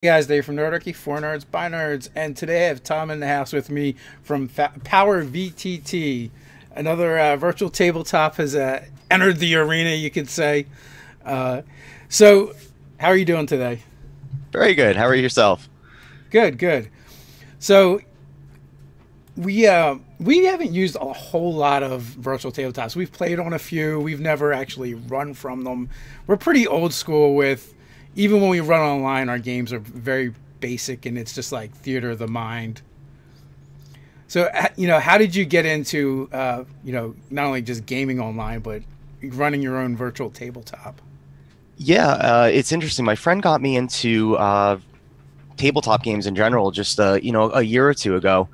Hey guys, Dave from Nerdarchy, for nerds, by nerds, and today I have Tom in the house with me from Power VTT. Another virtual tabletop has entered the arena, you could say. Uh, so, how are you doing today? Very good. How are yourself? Good, good. So, we haven't used a whole lot of virtual tabletops. We've played on a few. We've never actually run from them. We're pretty old school with even when we run online, our games are very basic and it's just like theater of the mind. So, how did you get into, not only just gaming online, but running your own virtual tabletop? Yeah, it's interesting. My friend got me into tabletop games in general just a year or two ago.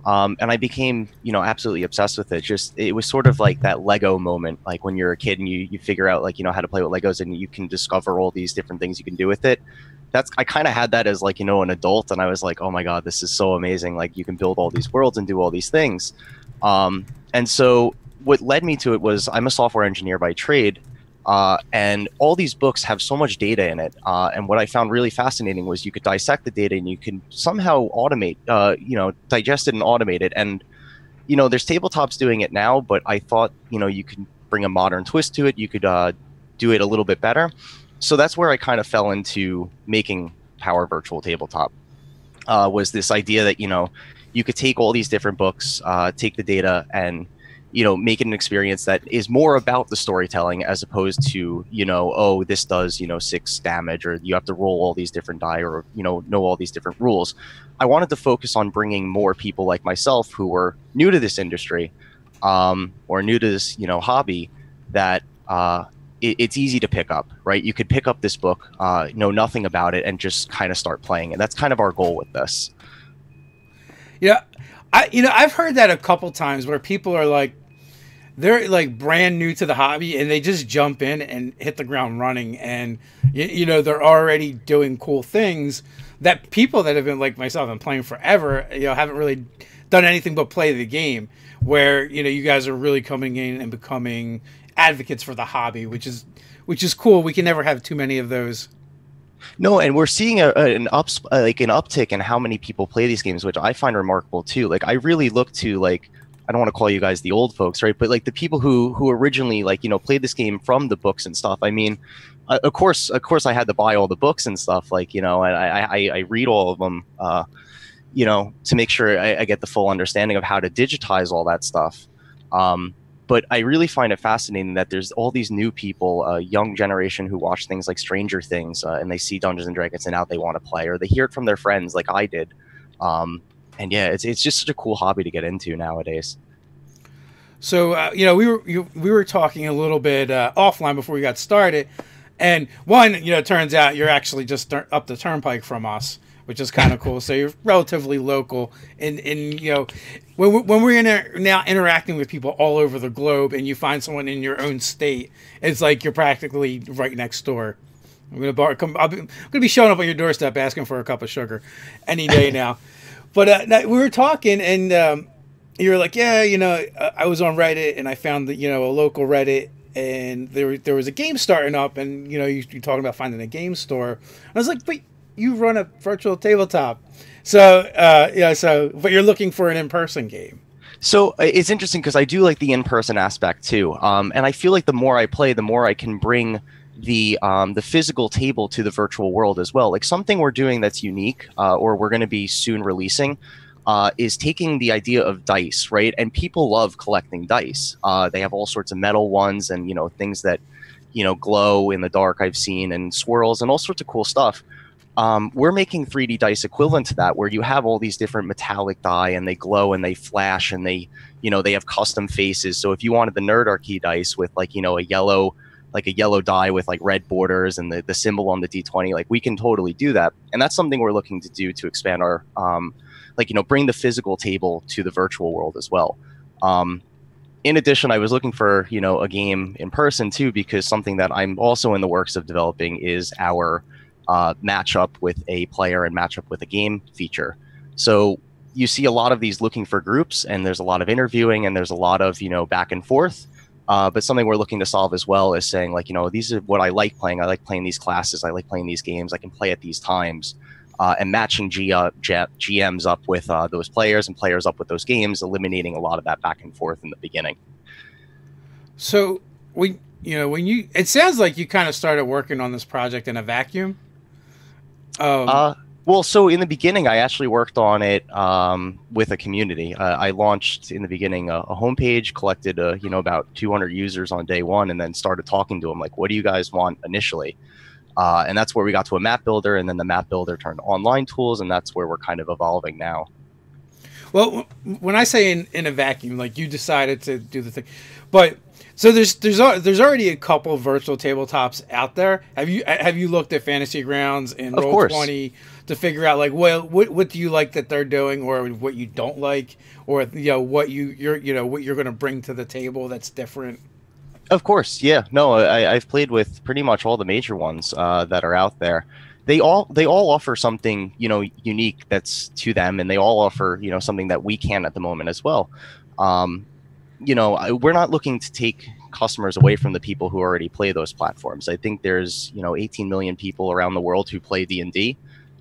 And I became, absolutely obsessed with it. Just it was sort of like that Lego moment, like when you're a kid and you figure out like, how to play with Legos and you can discover all these different things you can do with it. I kind of had that as like, an adult, and I was like, oh my God, this is so amazing. Like you can build all these worlds and do all these things. And so what led me to it was I'm a software engineer by trade. And all these books have so much data in it. And what I found really fascinating was you could dissect the data and you can somehow automate, digest it and automate it. And, there's tabletops doing it now, but I thought, you could bring a modern twist to it. You could do it a little bit better. So that's where I kind of fell into making Power Virtual Tabletop, was this idea that, you could take all these different books, take the data and make it an experience that is more about the storytelling as opposed to, oh, this does, 6 damage, or you have to roll all these different die, or, know all these different rules. I wanted to focus on bringing more people like myself who were new to this industry, or new to this, hobby, that it's easy to pick up, right? You could pick up this book, know nothing about it, and just kind of start playing. And that's kind of our goal with this. Yeah, I've heard that a couple times where people are like, they're like brand new to the hobby and they just jump in and hit the ground running, and they're already doing cool things that people that have been like myself and playing forever, haven't really done anything but play the game. Where you guys are really coming in and becoming advocates for the hobby, which is cool. We can never have too many of those. No, and we're seeing an uptick in how many people play these games, which I find remarkable too. Like I really look to, like, I don't want to call you guys the old folks, right? But like the people who originally, like, played this game from the books and stuff. I mean, of course, I had to buy all the books and stuff, like, and I read all of them, to make sure I get the full understanding of how to digitize all that stuff. But I really find it fascinating that there's all these new people, young generation, who watch things like Stranger Things, and they see Dungeons and Dragons and now they want to play, or they hear it from their friends like I did. And yeah, it's just such a cool hobby to get into nowadays. So we were talking a little bit offline before we got started, and one, it turns out you're actually just up the turnpike from us, which is kind of cool. So you're relatively local, and when we're now interacting with people all over the globe, and you find someone in your own state, it's like you're practically right next door. I'm gonna be showing up on your doorstep asking for a cup of sugar any day now. But we were talking, and you were like, yeah, I was on Reddit and I found that, a local Reddit, and there was a game starting up, and, you're talking about finding a game store. I was like, but you run a virtual tabletop. So, but you're looking for an in-person game. So it's interesting because I do like the in-person aspect too. And I feel like the more I play, the more I can bring the physical table to the virtual world as well. Like something we're doing that's unique, or we're going to be soon releasing, is taking the idea of dice, right? And people love collecting dice. They have all sorts of metal ones and, things that, glow in the dark, I've seen, and swirls and all sorts of cool stuff. We're making 3D dice equivalent to that, where you have all these different metallic die and they glow and they flash and they have custom faces. So if you wanted the Nerdarchy dice with like, a yellow die with like red borders and the symbol on the D20, like we can totally do that. And that's something we're looking to do to expand our, bring the physical table to the virtual world as well. In addition, I was looking for, a game in person too, because something that I'm also in the works of developing is our matchup with a player and matchup with a game feature. So you see a lot of these looking for groups, and there's a lot of interviewing and there's a lot of, back and forth. But something we're looking to solve as well is saying, like, these are what I like playing. I like playing these classes. I like playing these games. I can play at these times. and matching GMs up with those players and players up with those games, eliminating a lot of that back and forth in the beginning. So when it sounds like you kind of started working on this project in a vacuum. Well, so in the beginning, I actually worked on it with a community. I launched in the beginning a homepage, collected about 200 users on day one, and then started talking to them like, what do you guys want initially? And that's where we got to a map builder, and then the map builder turned to online tools, and that's where we're kind of evolving now. Well, when I say in a vacuum, like you decided to do the thing, but so there's already a couple of virtual tabletops out there. Have you looked at Fantasy Grounds and Roll20 to figure out like, well, what do you like that they're doing, or what you don't like, or what you're going to bring to the table that's different? Of course, yeah. No, I've played with pretty much all the major ones that are out there. They all offer something unique that's to them, and they all offer something that we can at the moment as well. We're not looking to take customers away from the people who already play those platforms. I think there's 18 million people around the world who play D&D.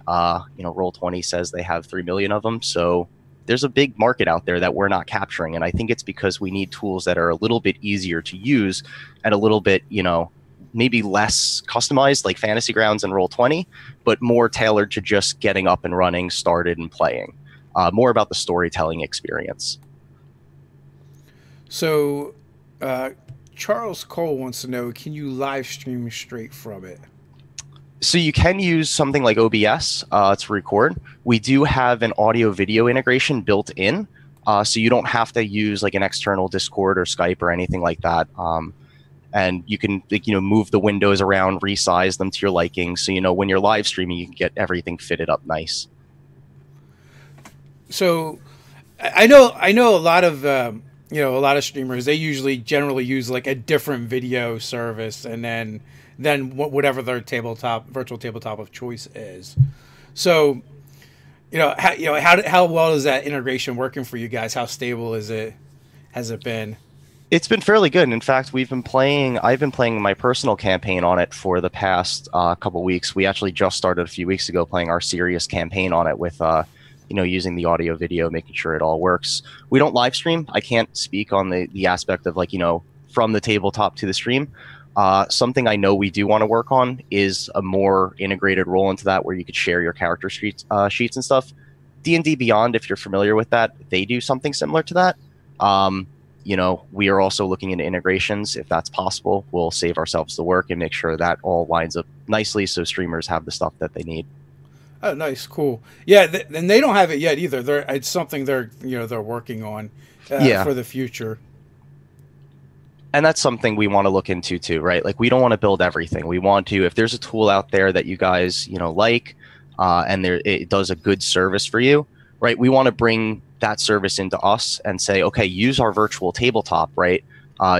Roll20 says they have 3 million of them, so there's a big market out there that we're not capturing, and I think it's because we need tools that are a little bit easier to use and a little bit maybe less customized like Fantasy Grounds and Roll20, but more tailored to just getting up and running, started, and playing. More about the storytelling experience. So, Charles Cole wants to know, can you live stream straight from it? So you can use something like OBS to record. We do have an audio-video integration built in, so you don't have to use like an external Discord or Skype or anything like that. And you can move the windows around, resize them to your liking, so when you're live streaming, you can get everything fitted up nice. So, I know a lot of a lot of streamers, they generally use like a different video service, and then whatever their virtual tabletop of choice is. So, how well is that integration working for you guys? How stable is it? Has it been? It's been fairly good. In fact, I've been playing my personal campaign on it for the past couple weeks. We actually just started a few weeks ago playing our serious campaign on it with using the audio video, making sure it all works. We don't live stream. I can't speak on the aspect of from the tabletop to the stream. Something I know we do want to work on is a more integrated role into that, where you could share your character sheets and stuff. D&D Beyond, if you're familiar with that, they do something similar to that. We are also looking into integrations. If that's possible, we'll save ourselves the work and make sure that all lines up nicely so streamers have the stuff that they need. Oh, nice, cool. Yeah, and they don't have it yet either. It's something they're working on for the future. And that's something we want to look into too, right? Like, we don't want to build everything. We want to, if there's a tool out there that you guys like, and it does a good service for you, right? We want to bring that service into us and say, okay, use our virtual tabletop, right?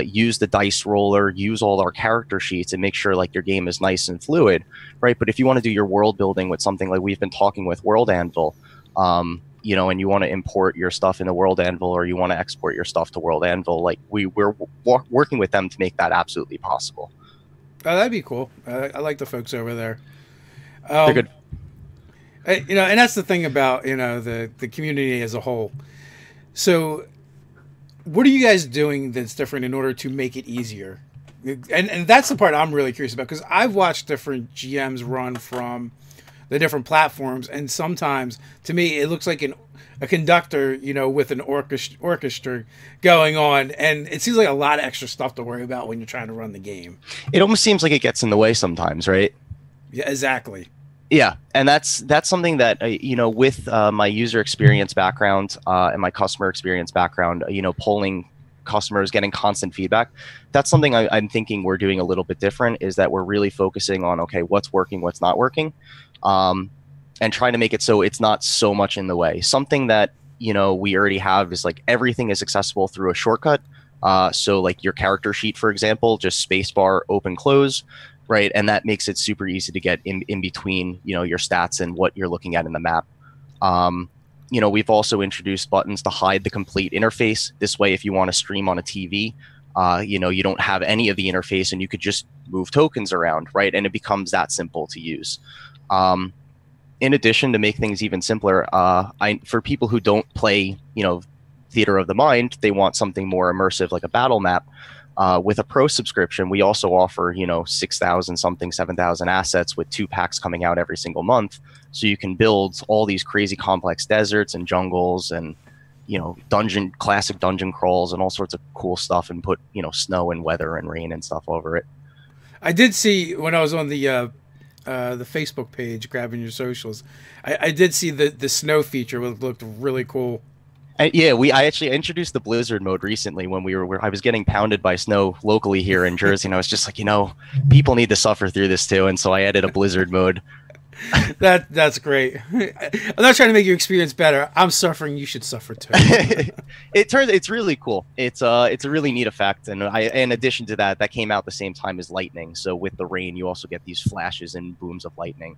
Use the dice roller, use all our character sheets, and make sure like your game is nice and fluid, right? But if you want to do your world building with something like we've been talking with World Anvil, and you want to import your stuff into World Anvil, or you want to export your stuff to World Anvil, like we're working with them to make that absolutely possible. Oh, that'd be cool. I like the folks over there. They're good. And that's the thing about the community as a whole. So, what are you guys doing that's different in order to make it easier? And that's the part I'm really curious about, because I've watched different GMs run from the different platforms, and sometimes to me it looks like a conductor, with an orchestra going on, and it seems like a lot of extra stuff to worry about when you're trying to run the game. It almost seems like it gets in the way sometimes, right? Yeah, exactly. Yeah, and that's something that with my user experience background and my customer experience background, polling customers, getting constant feedback, that's something I'm thinking we're doing a little bit different, is that we're really focusing on, okay, what's working, what's not working, and trying to make it so it's not so much in the way. Something that we already have is like everything is accessible through a shortcut. So like your character sheet, for example, just spacebar, open, close. Right, and that makes it super easy to get in between, your stats and what you're looking at in the map. We've also introduced buttons to hide the complete interface. This way, if you want to stream on a TV, you don't have any of the interface, and you could just move tokens around, right? And it becomes that simple to use. in addition, to make things even simpler, for people who don't play, theater of the mind, they want something more immersive, like a battle map. With a pro subscription, we also offer, 6,000 something, 7,000 assets with 2 packs coming out every single month. So you can build all these crazy complex deserts and jungles and, classic dungeon crawls and all sorts of cool stuff, and put, snow and weather and rain and stuff over it. I did see when I was on the Facebook page, grabbing your socials, I did see the snow feature, which looked really cool. Yeah, I actually introduced the blizzard mode recently when I was getting pounded by snow locally here in Jersey, and I was just like, people need to suffer through this too, and so I added a blizzard mode. That's great. I'm not trying to make your experience better. I'm suffering. You should suffer too. It's really cool. It's a really neat effect, and in addition to that came out the same time as lightning. So with the rain, you also get these flashes and booms of lightning.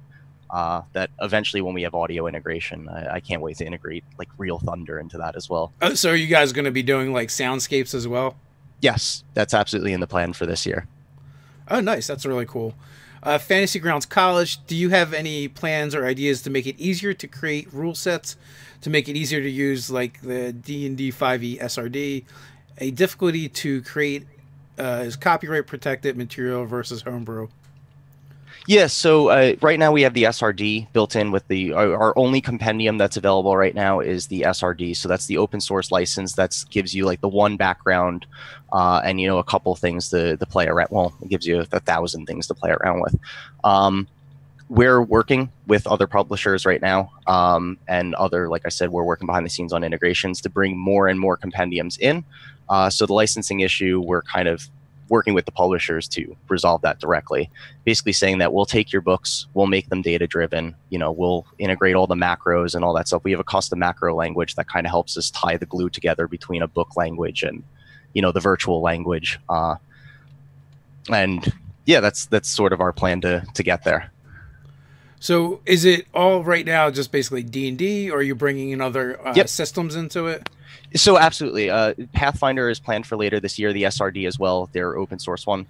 That eventually, when we have audio integration, I can't wait to integrate like real thunder into that as well. So are you guys going to be doing like soundscapes as well? Yes, that's absolutely in the plan for this year. Oh, nice. That's really cool. Fantasy Grounds College, do you have any plans or ideas to make it easier to create rule sets, to make it easier to use like the D&D 5e SRD? A difficulty to create is copyright protected material versus homebrew. Yeah, so right now we have the SRD built in with our only compendium that's available right now is the SRD. So that's the open source license that gives you like the one background and, a couple things to play around. Well, it gives you 1,000 things to play around with. We're working with other publishers right now and like I said, we're working behind the scenes on integrations to bring more and more compendiums in. So the licensing issue, we're kind of working with the publishers to resolve that directly, basically saying that we'll take your books, we'll make them data driven, we'll integrate all the macros and all that stuff. We have a custom macro language that kind of helps us tie the glue together between a book language and, the virtual language. And yeah, that's sort of our plan to get there. So is it all right now just basically D&D, or are you bringing in other systems into it? So absolutely. Pathfinder is planned for later this year. The SRD as well, their open source one.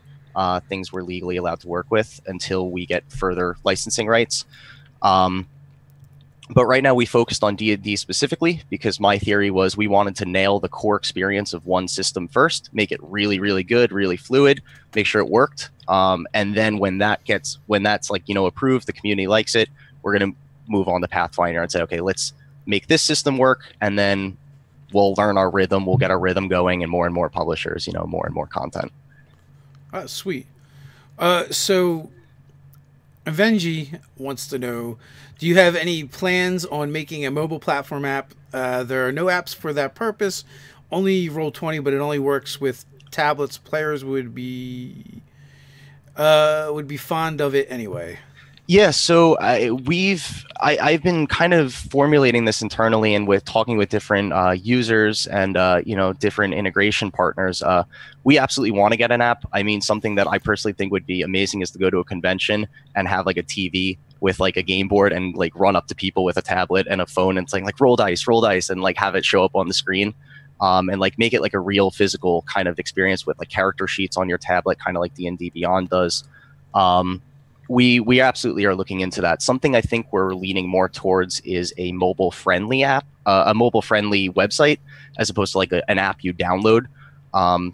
Things we're legally allowed to work with until we get further licensing rights. But right now we focused on D&D specifically because my theory was we wanted to nail the core experience of one system first, make it really, really good, really fluid, make sure it worked. And then when that's like, approved, the community likes it, we're going to move on to Pathfinder and say, okay, let's make this system work. And then we'll learn our rhythm, we'll get our rhythm going, and more publishers, more and more content. Oh, sweet. So Avengi wants to know, do you have any plans on making a mobile platform app? There are no apps for that purpose, only Roll20, but it only works with tablets. Players would be fond of it anyway. Yeah, so I've been kind of formulating this internally and with talking with different users and different integration partners. We absolutely want to get an app. I mean, something that I personally think would be amazing is to go to a convention and have like a TV with like a game board and like run up to people with a tablet and a phone and saying like roll dice, and like have it show up on the screen. And like make it like a real physical kind of experience with like character sheets on your tablet, kind of like D&D Beyond does. We absolutely are looking into that. Something I think we're leaning more towards is a mobile-friendly app, a mobile-friendly website, as opposed to like an app you download,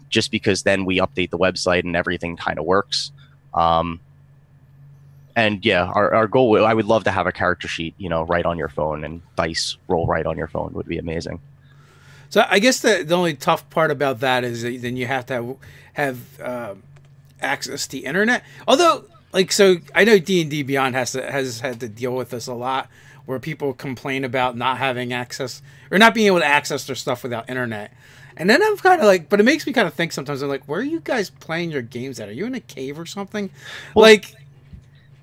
just because then we update the website and everything kind of works. And yeah, our goal, I would love to have a character sheet, right on your phone, and dice roll right on your phone would be amazing. So I guess the only tough part about that is that then you have to have access to the internet. Although, like, so I know D&D Beyond has had to deal with this a lot, where people complain about not having access or not being able to access their stuff without internet. And then I'm kind of like, but it makes me kind of think sometimes, I'm like, where are you guys playing your games at? Are you in a cave or something? Well, like,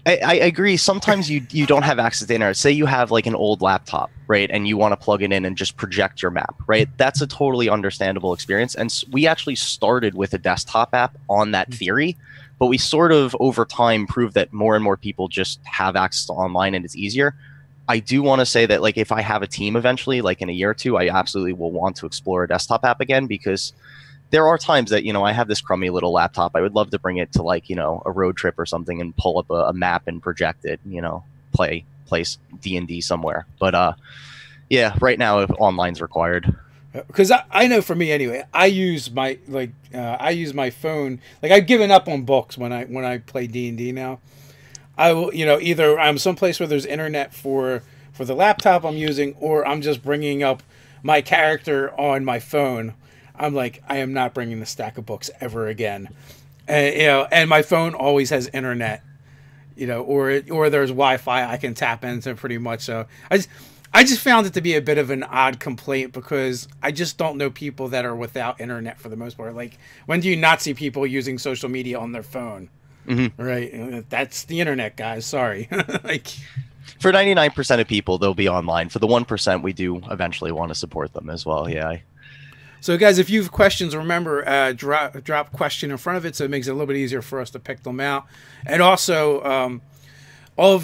I agree. Sometimes you don't have access to internet. Say you have like an old laptop, right? And you want to plug it in and just project your map, right? That's a totally understandable experience. And we actually started with a desktop app on that theory, but we sort of over time proved that more and more people just have access to online and it's easier. I do want to say that like if I have a team eventually, like in a year or two, I absolutely will want to explore a desktop app again, because there are times that, I have this crummy little laptop. I would love to bring it to like, a road trip or something and pull up a map and project it, play play D&D somewhere. But yeah, right now online's required. Because I know for me anyway, I use my I use my phone. Like I've given up on books when I play D&D now. I will, either I'm someplace where there's internet for the laptop I'm using, or I'm just bringing up my character on my phone. I'm like, I am not bringing the stack of books ever again. And, and my phone always has internet, or there's Wi-Fi I can tap into pretty much. So I just found it to be a bit of an odd complaint because I just don't know people that are without internet for the most part. Like, when do you not see people using social media on their phone? Mm-hmm. Right? That's the internet, guys. Sorry. Like, for 99% of people, they'll be online. For the 1%, we do eventually want to support them as well. Yeah. So, guys, if you have questions, remember, drop question in front of it so it makes it a little bit easier for us to pick them out. And also, all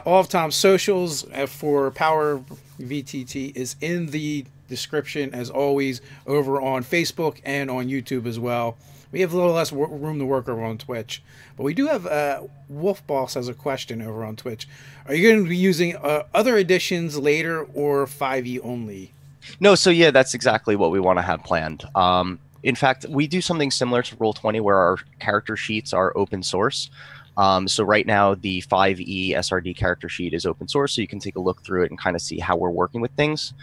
of Tom's socials for Power VTT is in the description, as always, over on Facebook and on YouTube as well. We have a little less room to work over on Twitch. But we do have Wolf Boss has a question over on Twitch. Are you going to be using other editions later or 5e only? No, so yeah, that's exactly what we want to have planned. In fact, we do something similar to Roll20 where our character sheets are open source. So right now, the 5e SRD character sheet is open source, so you can take a look through it and kind of see how we're working with things.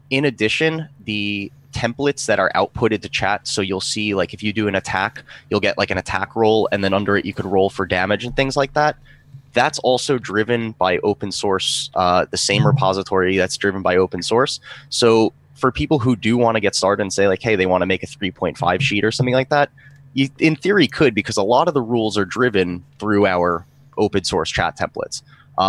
In addition, the templates that are outputted to chat, so you'll see, like, if you do an attack, you'll get like an attack roll, and then under it you could roll for damage and things like that. That's also driven by open source, the same repository that's driven by open source. So for people who do want to get started and say, like, hey, they want to make a 3.5 sheet or something like that, you in theory could, because a lot of the rules are driven through our open source chat templates.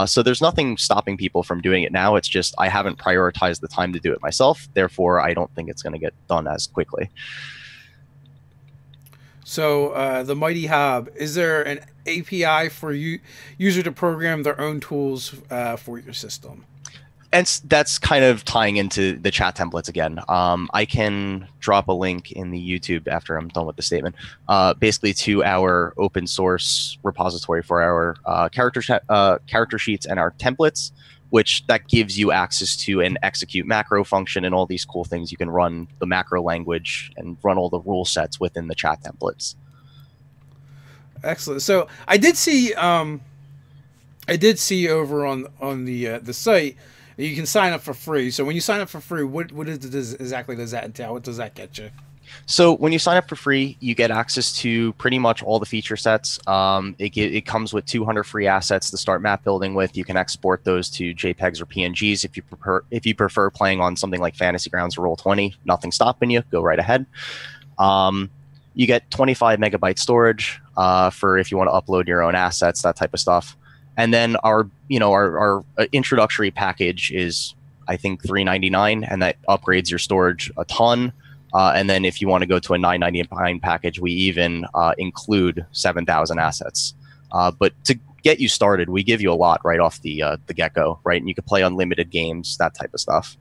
So there's nothing stopping people from doing it now. It's just I haven't prioritized the time to do it myself. Therefore, I don't think it's going to get done as quickly. So the Mighty Hob, is there an API for user to program their own tools for your system? And that's kind of tying into the chat templates again. I can drop a link in the YouTube after I'm done with the statement, basically to our open source repository for our character sheets and our templates, which that gives you access to an execute macro function and all these cool things. You can run the macro language and run all the rule sets within the chat templates. Excellent. So I did see over on the site, you can sign up for free. So when you sign up for free, what exactly does that entail? What does that get you? So when you sign up for free, you get access to pretty much all the feature sets. It comes with 200 free assets to start map building with. You can export those to JPEGs or PNGs if you prefer playing on something like Fantasy Grounds or Roll20. Nothing stopping you. Go right ahead. You get 25 megabyte storage for if you want to upload your own assets, that type of stuff. And then our introductory package is, I think, $3.99, and that upgrades your storage a ton. And then if you want to go to a $9.99 package, we even include 7,000 assets. But to get you started, we give you a lot right off the get-go, right? And you can play unlimited games, that type of stuff.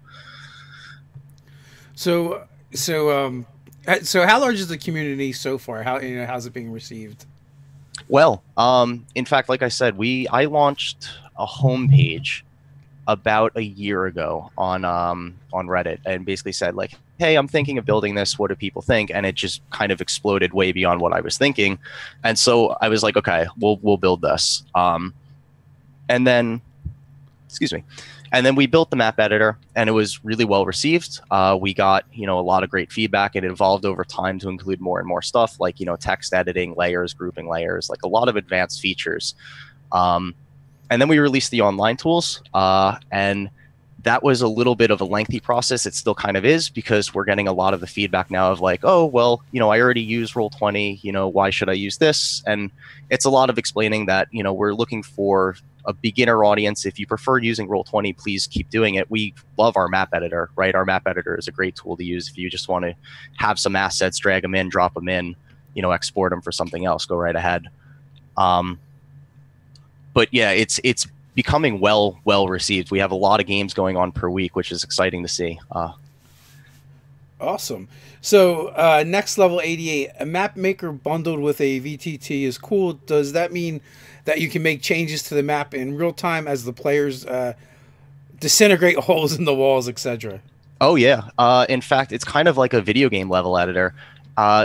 So how large is the community so far? How's it being received? Well, in fact, like I said, I launched a homepage about a year ago on Reddit and basically said, like, hey, I'm thinking of building this. What do people think? And it just kind of exploded way beyond what I was thinking. And so I was like, okay, we'll build this. And then, excuse me. And then we built the map editor, and it was really well received. We got, a lot of great feedback. It evolved over time to include more and more stuff, like, text editing, layers, grouping layers, like a lot of advanced features. And then we released the online tools, and that was a little bit of a lengthy process. It still kind of is, because we're getting a lot of the feedback now of like, oh, well, I already use Roll20, why should I use this? And it's a lot of explaining that, we're looking for a beginner audience. If you prefer using Roll20, please keep doing it. We love our map editor, right? Our map editor is a great tool to use if you just want to have some assets, drag them in, drop them in, export them for something else, go right ahead. But yeah, it's becoming well received. We have a lot of games going on per week, which is exciting to see. Awesome. So, next level 88, a map maker bundled with a VTT is cool. Does that mean that you can make changes to the map in real time as the players disintegrate holes in the walls, etc.? Oh yeah. In fact, it's kind of like a video game level editor.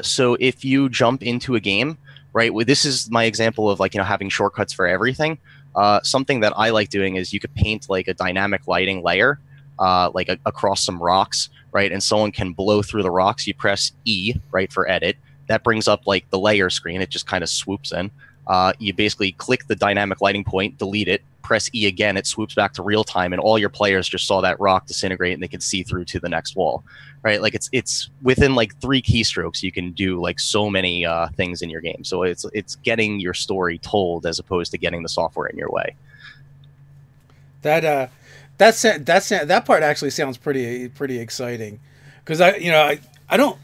So if you jump into a game, right? Well, this is my example of like having shortcuts for everything. Something that I like doing is you could paint like a dynamic lighting layer, across some rocks, right? And someone can blow through the rocks. You press E, right, for edit. That brings up like the layer screen. It just kind of swoops in. You basically click the dynamic lighting point, delete it, press E again, it swoops back to real time, and all your players just saw that rock disintegrate and they can see through to the next wall, right? Like it's within like 3 keystrokes, you can do like so many things in your game. So it's getting your story told as opposed to getting the software in your way. That part actually sounds pretty exciting, because I don't.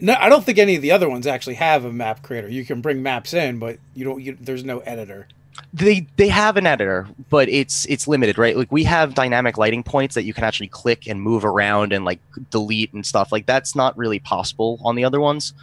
No, I don't think any of the other ones actually have a map creator. You can bring maps in, but there's no editor. They have an editor, but it's limited, right? Like we have dynamic lighting points that you can actually click and move around and like delete and stuff. Like that's not really possible on the other ones.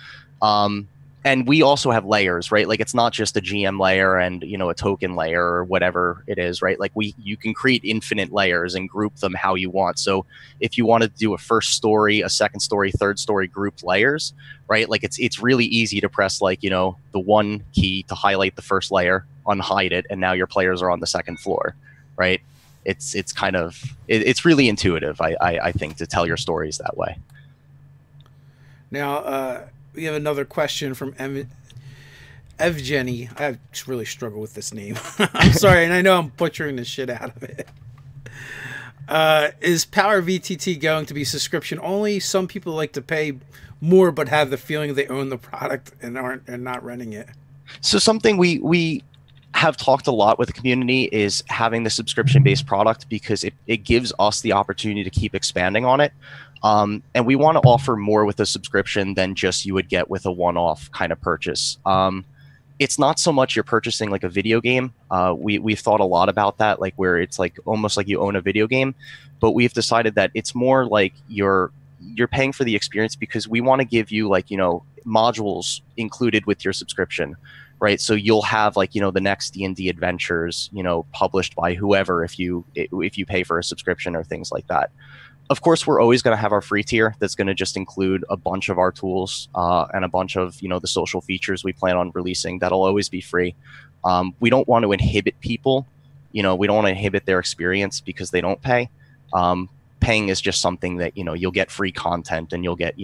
And we also have layers, right? Like it's not just a GM layer and a token layer or whatever it is, right? Like you can create infinite layers and group them how you want. So if you wanted to do a first story, a second story, third story grouped layers, right? Like it's really easy to press like the 1 key to highlight the first layer, unhide it, and now your players are on the second floor, right? It's really intuitive, I think, to tell your stories that way. Now, we have another question from Evgeny. I really struggle with this name. I'm sorry, and I know I'm butchering the shit out of it. Is Power VTT going to be subscription only? Some people like to pay more but have the feeling they own the product and not renting it. So something we have talked a lot with the community is having the subscription-based product, because it gives us the opportunity to keep expanding on it. And we want to offer more with a subscription than just you would get with a one-off kind of purchase. It's not so much you're purchasing like a video game. We've thought a lot about that, like where it's like almost like you own a video game, but we've decided that it's more like you're paying for the experience, because we want to give you like, modules included with your subscription, right? So you'll have like, the next D&D adventures, published by whoever, if you pay for a subscription or things like that. Of course, we're always going to have our free tier that's going to just include a bunch of our tools and a bunch of, the social features we plan on releasing. That'll always be free. We don't want to inhibit people. We don't want to inhibit their experience because they don't pay. Paying is just something that, you'll get free content and you'll get,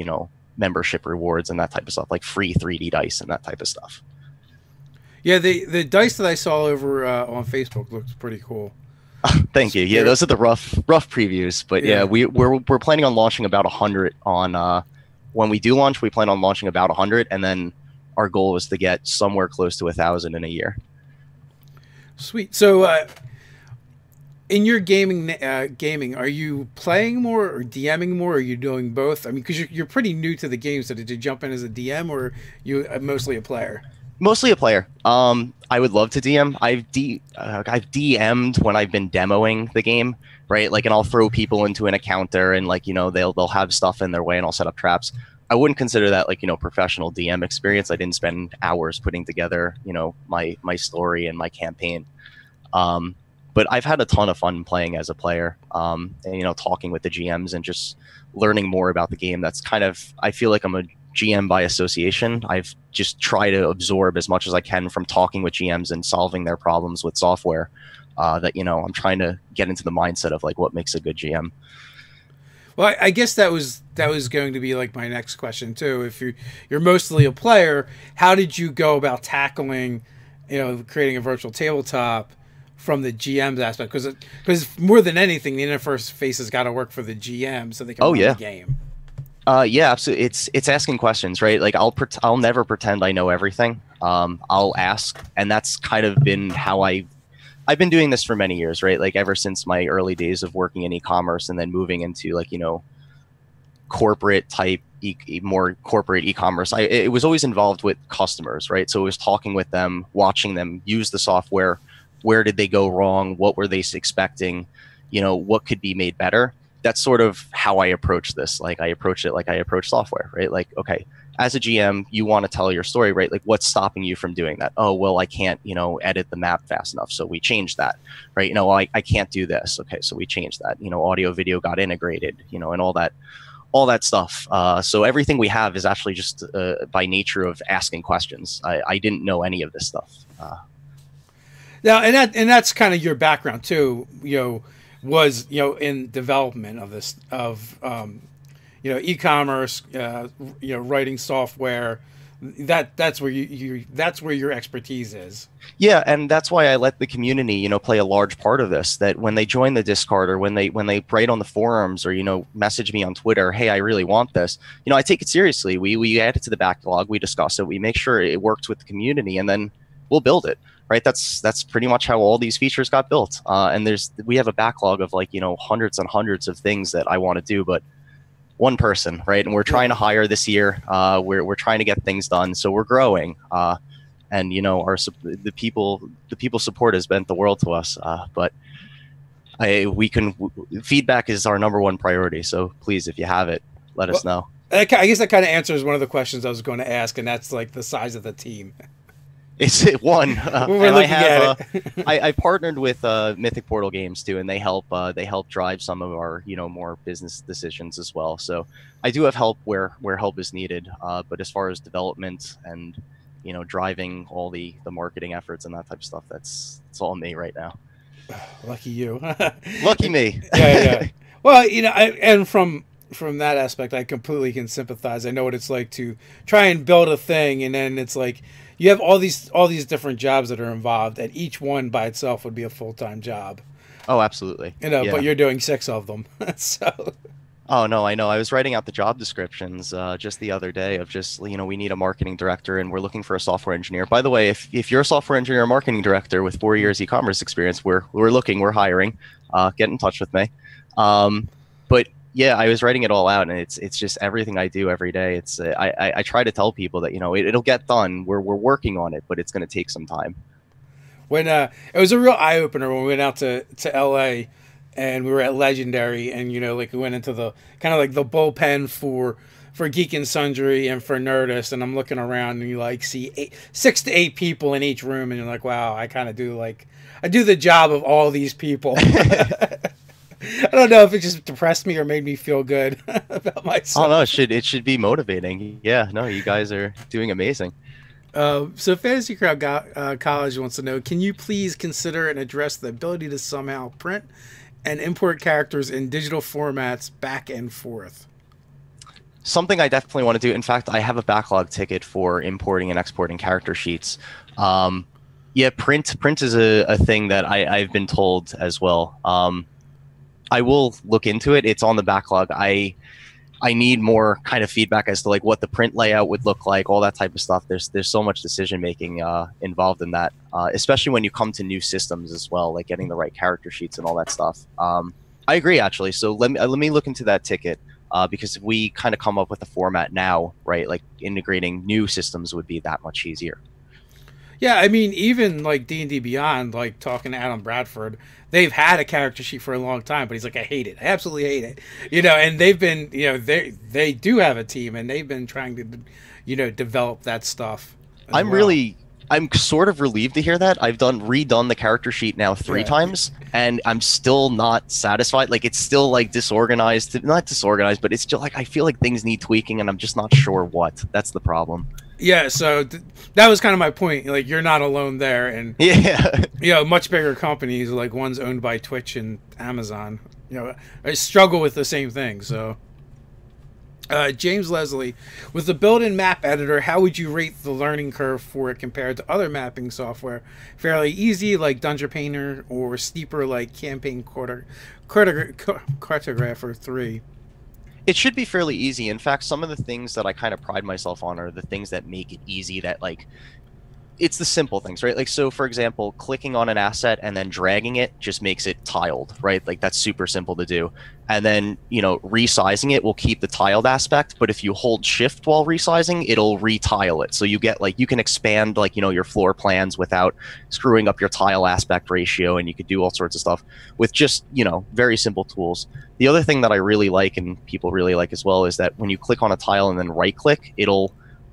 membership rewards and that type of stuff, like free 3D dice and that type of stuff. Yeah, the dice that I saw over on Facebook looks pretty cool. Thank you. Yeah, those are the rough previews, but yeah, we're planning on launching about 100 on when we do launch. We plan on launching about 100, and then our goal is to get somewhere close to 1,000 in a year. Sweet. So, in your gaming, are you playing more or DMing more? Or are you doing both? I mean, because you're pretty new to the game, so did you jump in as a DM or you mostly a player? Mostly a player. I would love to DM. I've DM'd when I've been demoing the game, right? Like, and I'll throw people into an encounter, and like, they'll have stuff in their way, and I'll set up traps. I wouldn't consider that like, professional DM experience. I didn't spend hours putting together, my story and my campaign. But I've had a ton of fun playing as a player, and, talking with the GMs and just learning more about the game. That's kind of, I feel like I'm a GM by association. I've just tried to absorb as much as I can from talking with GMs and solving their problems with software. That I'm trying to get into the mindset of like what makes a good GM. Well, I guess that was going to be like my next question too. If you're mostly a player, how did you go about tackling, creating a virtual tabletop from the GM's aspect? Because more than anything, the interface has got to work for the GM so they can run the game. Yeah, absolutely. It's asking questions, right? Like I'll never pretend I know everything. I'll ask, and that's kind of been how I've been doing this for many years, right? Like ever since my early days of working in e-commerce and then moving into like, corporate type, more corporate e-commerce. It was always involved with customers, right? So it was talking with them, watching them use the software. Where did they go wrong? What were they expecting? What could be made better? that's sort of how I approach this. Like I approach it like I approach software, right? Like, okay, as a GM, you want to tell your story, right? Like what's stopping you from doing that? Oh, well, I can't, edit the map fast enough. So we changed that, right? I can't do this. Okay. So we changed that, audio, video got integrated, and all that stuff. So everything we have is actually just by nature of asking questions. I didn't know any of this stuff. Now, and that's kind of your background too, was, in development of this, of, e-commerce, writing software. That's where that's where your expertise is. Yeah, and that's why I let the community, play a large part of this. That when they join the Discord, or when they write on the forums, or message me on Twitter, hey, I really want this. I take it seriously. We add it to the backlog. We discuss it. We make sure it works with the community, and then we'll build it. Right. That's pretty much how all these features got built. And we have a backlog of hundreds and hundreds of things that I want to do, but one person, right? And we're trying to hire this year. We're trying to get things done, so we're growing. And the people support has meant the world to us. But feedback is our number one priority. So please, if you have it, let us know. I guess that kind of answers one of the questions I was going to ask, and that's like the size of the team. It's one. And I partnered with Mythic Portal Games too, and they help drive some of our more business decisions as well. So I do have help where help is needed. But as far as development and driving all the marketing efforts and that type of stuff, it's all me right now. Lucky you. Lucky me. Yeah. Well, and from that aspect, I completely can sympathize. I know what it's like to try and build a thing, and then it's like you have all these different jobs that are involved, and each one by itself would be a full-time job. Oh, absolutely. Yeah. But you're doing 6 of them. So. Oh no, I know. I was writing out the job descriptions just the other day of just we need a marketing director, and we're looking for a software engineer. By the way, if you're a software engineer or marketing director with 4 years e-commerce experience, we're hiring. Get in touch with me. But yeah, I was writing it all out, and it's just everything I do every day. It's I try to tell people that it'll get done. We're working on it, but it's going to take some time. When it was a real eye opener when we went out to LA, and we were at Legendary, and we went into the kind of like the bullpen for Geek and Sundry and for Nerdist, and I'm looking around, and you see 6 to 8 people in each room, and you're like, wow, I kind of do I do the job of all these people. I don't know if it just depressed me or made me feel good about myself. Oh no, it should be motivating. Yeah, no, you guys are doing amazing. So Fantasy Crowd College wants to know, can you please consider and address the ability to somehow print and import characters in digital formats back and forth? Something I definitely want to do. In fact, I have a backlog ticket for importing and exporting character sheets. Yeah, print is a thing that I've been told as well. I will look into it. It's on the backlog. I need more kind of feedback as to what the print layout would look like, all that type of stuff. There's so much decision making involved in that, especially when you come to new systems as well, like getting the right character sheets and all that stuff. I agree, actually. So let me look into that ticket, because if we kind of come up with a format now, right, like integrating new systems would be that much easier. Yeah, I mean, even like D&D Beyond, like talking to Adam Bradford, they've had a character sheet for a long time, but he's like, I hate it. I absolutely hate it. And they've been, they do have a team, and they've been trying to, develop that stuff. I'm sort of relieved to hear that. I've redone the character sheet now 3 times, and I'm still not satisfied. Like, it's still not disorganized, but it's still I feel like things need tweaking, and I'm just not sure what. That's the problem. Yeah, so that was kind of my point. Like, you're not alone there, and much bigger companies, like one's owned by Twitch and Amazon, I struggle with the same thing. So, James Leslie, with the built-in map editor, how would you rate the learning curve for it compared to other mapping software? Fairly easy, like Dungeon Painter, or steeper, like Campaign Cartographer 3? It should be fairly easy. In fact, some of the things that I kind of pride myself on are the things that make it easy, that it's the simple things, right? Like, so for example, clicking on an asset and then dragging it just makes it tiled, right? Like that's super simple to do. And then, you know, resizing it will keep the tiled aspect, but if you hold shift while resizing, it'll retile it. So you get like, you can expand like, you know, your floor plans without screwing up your tile aspect ratio, and you could do all sorts of stuff with just, you know, very simple tools. The other thing that I really like, and people really like as well, is that when you click on a tile and then right click, it'll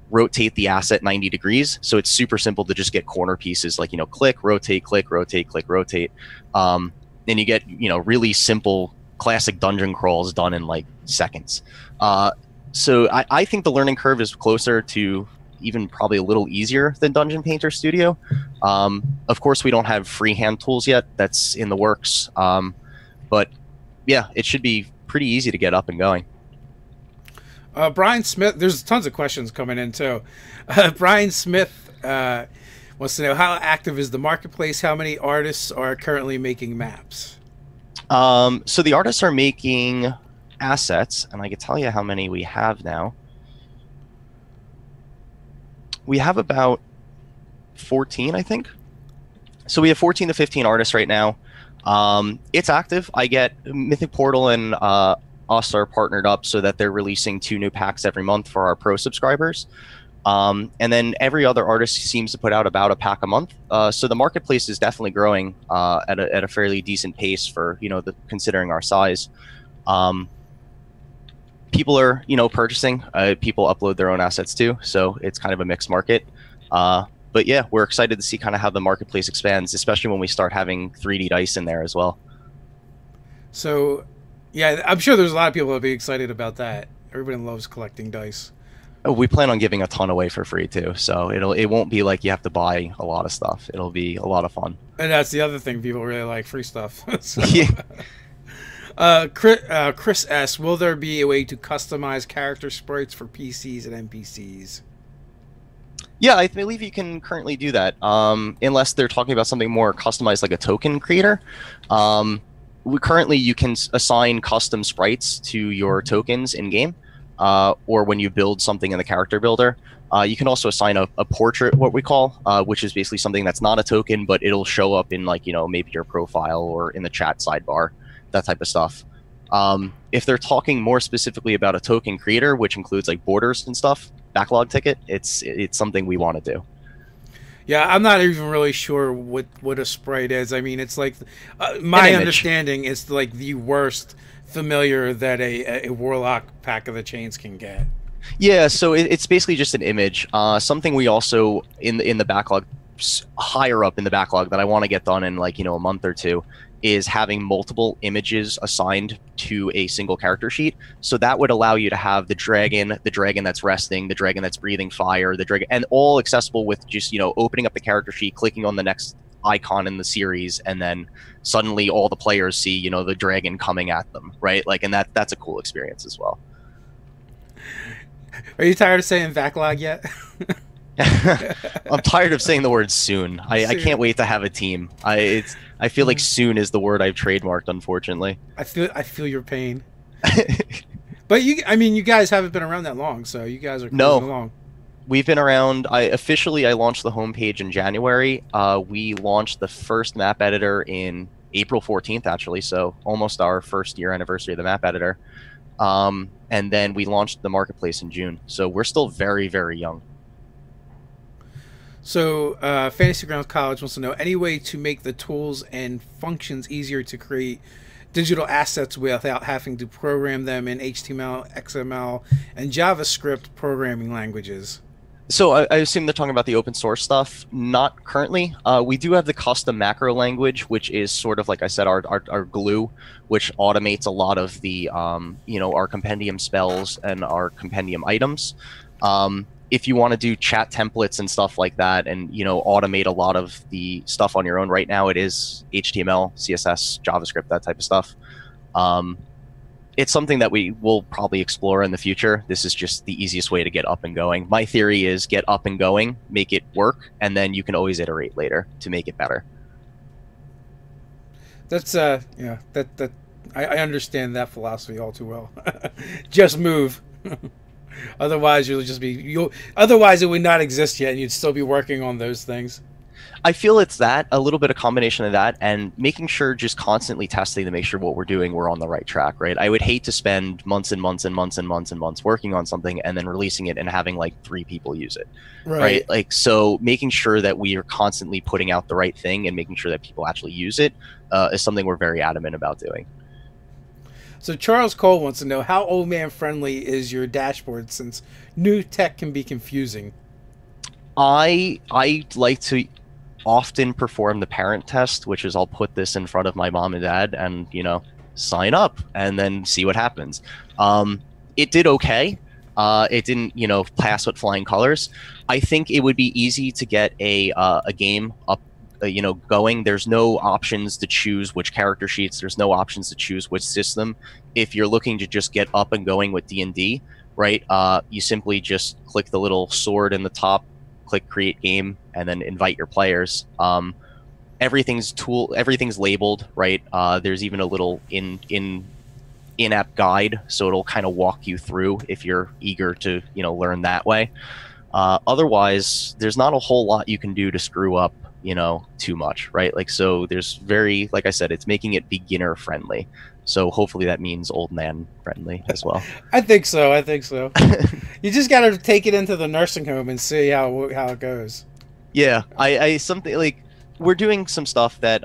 rotate the asset 90 degrees. So it's super simple to just get corner pieces, like, you know, click, rotate, click, rotate, click, rotate. And you get, you know, really simple classic dungeon crawls done in like seconds. So I think the learning curve is closer to even probably a little easier than Dungeon Painter Studio. Of course, we don't have freehand tools yet. That's in the works. But yeah, it should be pretty easy to get up and going. Brian Smith, there's tons of questions coming in too. Brian Smith wants to know, how active is the marketplace? How many artists are currently making maps? So the artists are making assets, and I can tell you how many we have now. We have about 14, I think. So we have 14 to 15 artists right now. It's active. I get Mythic Portal and us are partnered up so that they're releasing 2 new packs every month for our pro subscribers. And then every other artist seems to put out about a pack a month. So the marketplace is definitely growing at a fairly decent pace for, you know, considering our size. People are, you know, purchasing. People upload their own assets too, so it's kind of a mixed market. But yeah, we're excited to see kind of how the marketplace expands, especially when we start having 3D dice in there as well. So, yeah, I'm sure there's a lot of people that'll be excited about that. Everybody loves collecting dice. Oh, we plan on giving a ton away for free too, so it won't be like you have to buy a lot of stuff. It'll be a lot of fun. And that's the other thing, people really like, free stuff. So, yeah. Chris S., will there be a way to customize character sprites for PCs and NPCs? Yeah, I believe you can currently do that, unless they're talking about something more customized, like a token creator. Currently, you can assign custom sprites to your tokens in game, or when you build something in the character builder. You can also assign a portrait, what we call, which is basically something that's not a token, but it'll show up in, like, you know, maybe your profile or in the chat sidebar, that type of stuff. If they're talking more specifically about a token creator, which includes like borders and stuff, backlog ticket, it's something we want to do. Yeah, I'm not even really sure what a sprite is. I mean, it's like, my understanding is like the worst familiar that a Warlock Pack of the Chains can get. Yeah, so it's basically just an image. Something we also in the backlog, higher up in the backlog, that I want to get done in, like, you know, a month or two, is having multiple images assigned to a single character sheet. So that would allow you to have the dragon that's resting, the dragon that's breathing fire, the dragon, and all accessible with just, you know, opening up the character sheet, clicking on the next icon in the series, and then suddenly all the players see, you know, the dragon coming at them, right? Like, and that's a cool experience as well. Are you tired of saying backlog yet? I'm tired of saying the word soon. I can't wait to have a team. I feel like soon is the word I've trademarked, unfortunately. I feel your pain. But I mean, you guys haven't been around that long, so you guys are cruising along. We've been around. I launched the homepage in January. We launched the first map editor in April 14th, actually, so almost our first year anniversary of the map editor. And then we launched the marketplace in June. So we're still very, very young. So Fantasy Grounds College wants to know, any way to make the tools and functions easier to create digital assets without having to program them in HTML, XML, and JavaScript programming languages? So I assume they're talking about the open source stuff. Not currently. We do have the custom macro language, which is sort of, like I said, our glue, which automates a lot of the, you know, our compendium spells and our compendium items. If you want to do chat templates and stuff like that, and, you know, automate a lot of the stuff on your own, right now it is HTML, CSS, JavaScript, that type of stuff. It's something that we will probably explore in the future. This is just the easiest way to get up and going. My theory is get up and going, make it work, and then you can always iterate later to make it better. That's yeah, I understand that philosophy all too well. Just move. Otherwise, you'll just be you. Otherwise, it would not exist yet, and you'd still be working on those things. I feel it's that a little bit of combination of that and making sure just constantly testing to make sure what we're doing, we're on the right track, right? I would hate to spend months and months and months and months and months working on something and then releasing it and having like 3 people use it, right? Like, so making sure that we are constantly putting out the right thing and making sure that people actually use it is something we're very adamant about doing. So Charles Cole wants to know, how old man friendly is your dashboard, since new tech can be confusing? I like to often perform the parent test, which is I'll put this in front of my mom and dad and, you know, sign up and then see what happens. It did okay. It didn't, you know, pass with flying colors. I think it would be easy to get a game up, you know, going. There's no options to choose which character sheets. There's no options to choose which system. If you're looking to just get up and going with D&D, right, you simply just click the little sword in the top, click create game, and then invite your players. Everything's labeled, right? There's even a little in-app guide, so it'll kind of walk you through if you're eager to, you know, learn that way. Otherwise, there's not a whole lot you can do to screw up, you know, too much, right? Like, so there's very, like I said, it's making it beginner friendly. So hopefully that means old man friendly as well. I think so. You just got to take it into the nursing home and see how it goes. Yeah, I something like we're doing some stuff that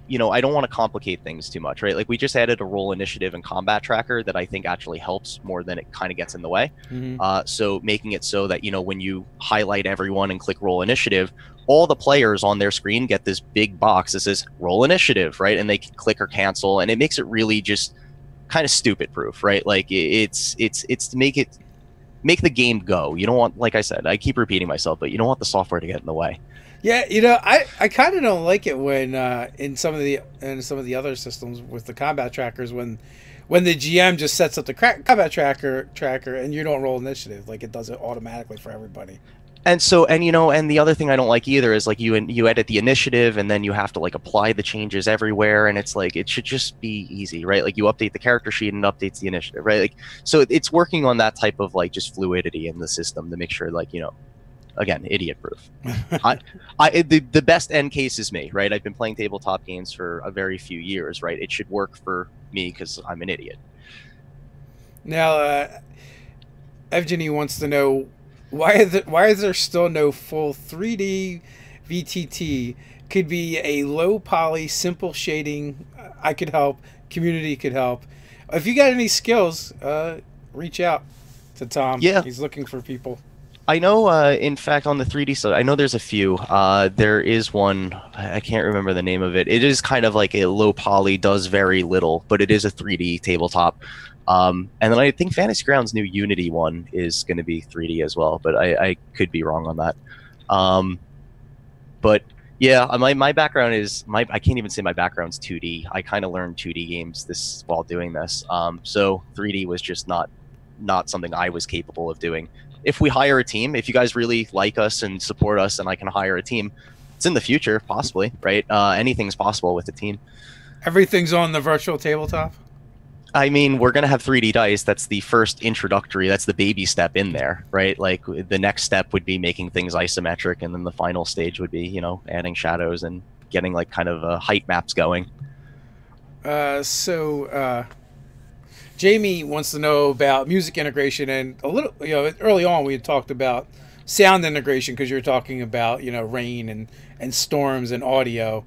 you know, I don't want to complicate things too much, right? Like we just added a role initiative and combat tracker that I think actually helps more than it kind of gets in the way. So making it so that, you know, when you highlight everyone and click roll initiative, all the players on their screen get this big box that says roll initiative, right? And they can click or cancel, and it makes it really just kind of stupid proof, right? Like it's to make the game go. You don't want, like I said, I keep repeating myself, but you don't want the software to get in the way. Yeah, you know, I kind of don't like it when in some of the other systems with the combat trackers, when the GM just sets up the combat tracker and you don't roll initiative, like it does it automatically for everybody. And so, and you know, and the other thing I don't like either is like you edit the initiative and then you have to like apply the changes everywhere, and it's like it should just be easy, right? Like you update the character sheet and it updates the initiative, right? Like, so it's working on that type of like just fluidity in the system to make sure, like, you know, again, idiot proof. The best end case is me, right? I've been playing tabletop games for a very few years, right? It should work for me because I'm an idiot. Now, Evgeny wants to know, why is there still no full 3D VTT? Could be a low poly, simple shading. I could help. Community could help. If you got any skills, reach out to Tom. Yeah, he's looking for people. I know, in fact, on the 3D side, I know there's a few. There is one, I can't remember the name of it. It is kind of like a low poly, does very little, but it is a 3D tabletop. And then I think Fantasy Grounds' new Unity one is going to be 3D as well, but I could be wrong on that. But yeah, my background is, I can't even say my background's 2D. I kind of learned 2D games while doing this. So 3D was just not something I was capable of doing. If we hire a team, if you guys really like us and support us and I can hire a team, it's in the future, possibly, right? Anything's possible with a team. Everything's on the virtual tabletop? I mean, we're going to have 3D dice. That's the first introductory. That's the baby step in there, right? Like the next step would be making things isometric. And then the final stage would be, you know, adding shadows and getting like kind of height maps going. Jamie wants to know about music integration, and a little, you know, early on we had talked about sound integration because you're talking about, you know, rain and storms and audio.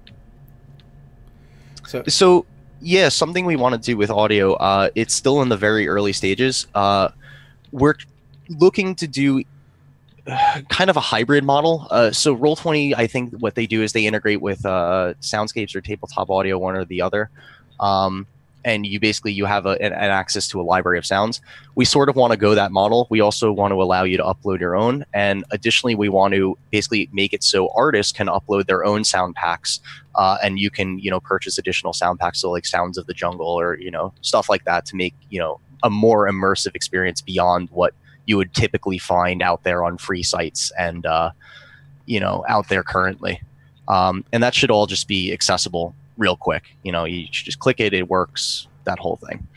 So yeah, something we want to do with audio, it's still in the very early stages. We're looking to do kind of a hybrid model. So Roll20, I think what they do is they integrate with Soundscapes or Tabletop Audio, one or the other. And you have an access to a library of sounds. We sort of want to go that model. We also want to allow you to upload your own. And additionally, we want to basically make it so artists can upload their own sound packs. And you can, you know, purchase additional sound packs, so like Sounds of the Jungle or, you know, stuff like that to make, you know, a more immersive experience beyond what you would typically find out there on free sites and, you know, out there currently. And that should all just be accessible real quick. You know, you just click it, it works, that whole thing.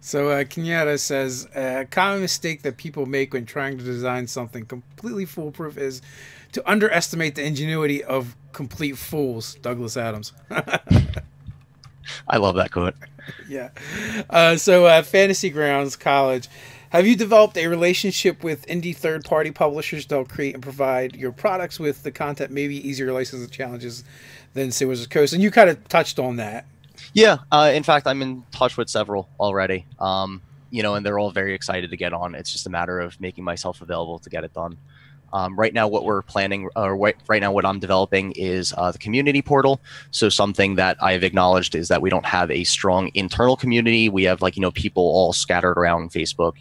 So Kenyatta says a common mistake that people make when trying to design something completely foolproof is to underestimate the ingenuity of complete fools. Douglas Adams. I love that quote. Yeah. Fantasy Grounds College. Have you developed a relationship with indie third-party publishers that'll create and provide your products with the content, maybe easier licensing challenges than say Wizards Coast? And you kind of touched on that. Yeah, in fact, I'm in touch with several already. And they're all very excited to get on. It's just a matter of making myself available to get it done. Right now, what we're planning, or right now, what I'm developing is the community portal. So something that I've acknowledged is that we don't have a strong internal community. We have people all scattered around Facebook,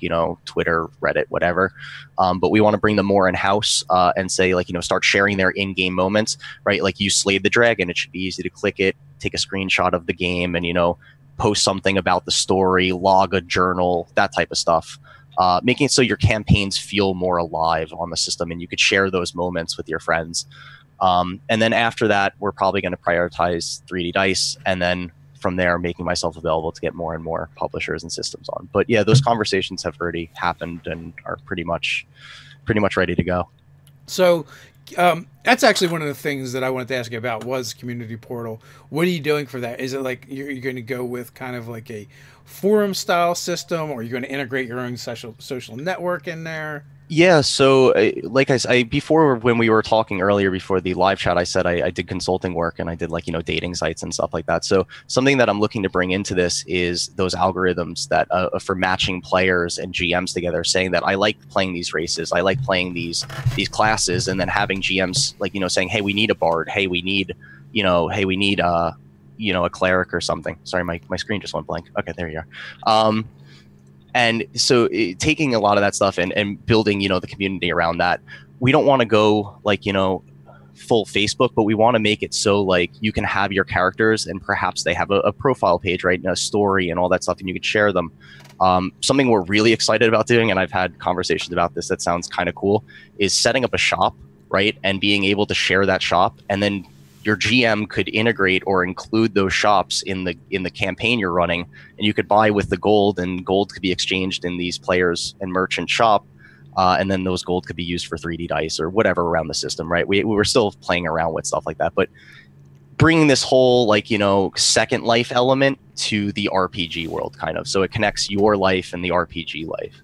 Twitter, Reddit, whatever. But we want to bring them more in house and say start sharing their in-game moments, right? Like you slayed the dragon, it should be easy to click it, take a screenshot of the game, and post something about the story, log a journal, that type of stuff. Making it so your campaigns feel more alive on the system and you could share those moments with your friends. And then after that, we're probably going to prioritize 3D Dice, and then from there, making myself available to get more and more publishers and systems on. But yeah, those conversations have already happened and are pretty much ready to go. So that's actually one of the things that I wanted to ask you about was community portal. What are you doing for that? Is it like you're going to go with kind of like a forum style system, or are you going to integrate your own social network in there? Yeah, so like I before, when we were talking earlier before the live chat, I said I did consulting work and I did dating sites and stuff like that. So something that I'm looking to bring into this is those algorithms that for matching players and GMs together, saying that I like playing these races, I like playing these classes, and then having GMs saying, hey, we need a bard, hey, we need a cleric or something. Sorry, my screen just went blank. Okay, there you are. And so taking a lot of that stuff and building, the community around that. We don't want to go full Facebook, but we want to make it so you can have your characters and perhaps they have a profile page, right, and a story and all that stuff, and you could share them. Something we're really excited about doing, and I've had conversations about this that sounds kind of cool, is setting up a shop, right, and being able to share that shop, and then your GM could integrate or include those shops in the campaign you're running, and you could buy with the gold, and gold could be exchanged in these players and merchant shop, and then those gold could be used for 3D Dice or whatever around the system, right? We were still playing around with stuff like that, but bringing this whole Second Life element to the RPG world, kind of, so it connects your life and the RPG life.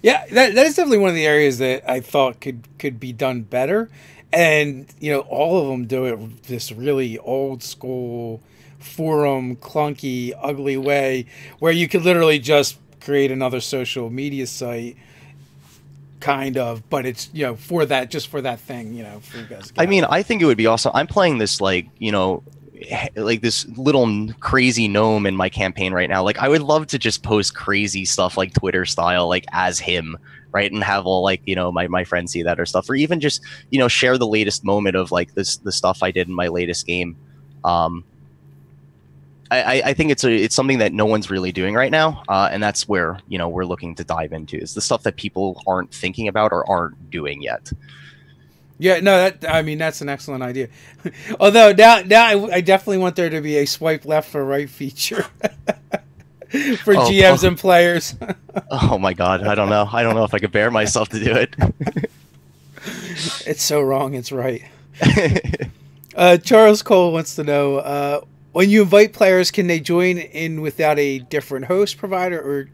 Yeah, that is definitely one of the areas that I thought could be done better. And, all of them do it this really old school forum, clunky, ugly way where you could literally just create another social media site, kind of, but it's, for that thing, for you guys. I mean, I think it would be awesome. I'm playing this this little crazy gnome in my campaign right now. I would love to just post crazy stuff like Twitter style, as him, right, and have all my friends see that or stuff, or even just share the latest moment of the stuff I did in my latest game. I think it's something that no one's really doing right now, and that's where we're looking to dive into, is the stuff that people aren't thinking about or aren't doing yet. Yeah, no, that's an excellent idea. Although now I definitely want there to be a swipe left or right feature for GMs and players. Oh my God, I don't know if I could bear myself to do it. It's so wrong, it's right. Charles Cole wants to know, when you invite players, can they join in without a different host provider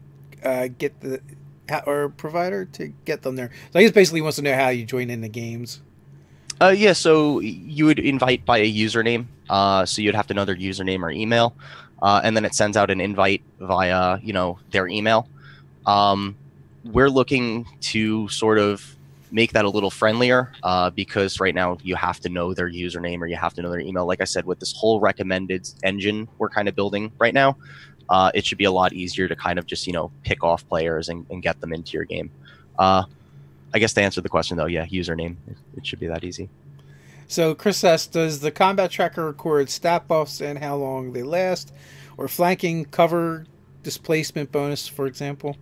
or provider to get them there? So I guess basically he wants to know how you join in the games. Yeah, so you would invite by a username. So you'd have to know their username or email, and then it sends out an invite via their email. We're looking to sort of make that a little friendlier, because right now you have to know their username or you have to know their email. Like I said, with this whole recommended engine we're kind of building right now, it should be a lot easier to kind of just pick off players and get them into your game. I guess to answer the question though, yeah, username. It should be that easy. So Chris asks, does the combat tracker record stat buffs and how long they last, or flanking, cover, displacement bonus, for example?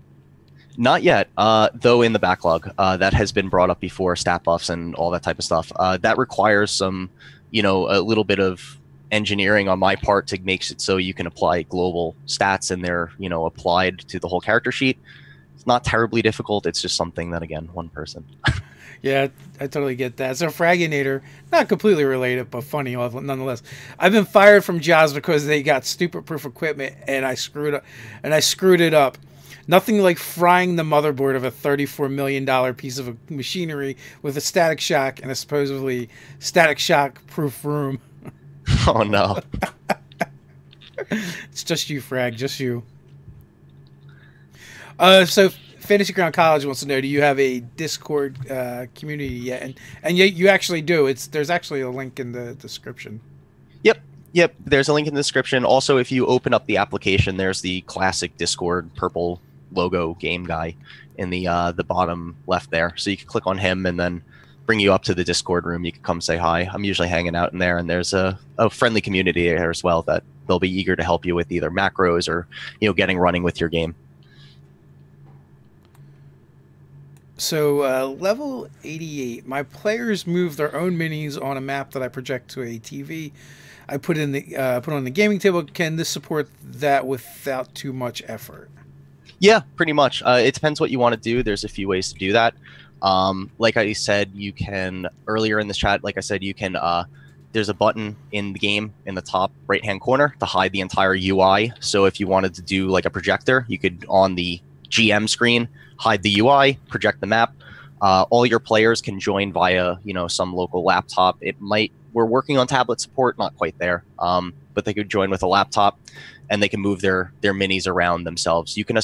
Not yet, though in the backlog that has been brought up before, stat buffs and all that type of stuff. That requires some, a little bit of engineering on my part to make it so you can apply global stats and they're, you know, applied to the whole character sheet. It's not terribly difficult. It's just something that, again, one person. Yeah, I totally get that. So Fraginator, not completely related, but funny nonetheless. I've been fired from jobs because they got stupid proof equipment and I screwed it up. Nothing like frying the motherboard of a $34 million piece of machinery with a Static Shock and a supposedly Static Shock proof room. Oh no. It's just you, Frag, just you. So Fantasy Ground College wants to know: do you have a Discord community yet? And you actually do. There's actually a link in the description. Yep. There's a link in the description. Also, if you open up the application, there's the classic Discord purple logo game guy in the bottom left there. So you can click on him and then bring you up to the Discord room. You can come say hi. I'm usually hanging out in there, and there's a friendly community there as well that they'll be eager to help you with either macros or, you know, getting running with your game. So level 88, my players move their own minis on a map that I project to a TV. I put on the gaming table. Can this support that without too much effort? Yeah, pretty much. It depends what you want to do. There's a few ways to do that. Like I said, you can earlier in this chat, like I said, you can there's a button in the game in the top right hand corner to hide the entire UI. So if you wanted to do like a projector, you could on the GM screen hide the UI, project the map. All your players can join via, you know, some local laptop. We're working on tablet support, not quite there, but they could join with a laptop and they can move their minis around themselves. You can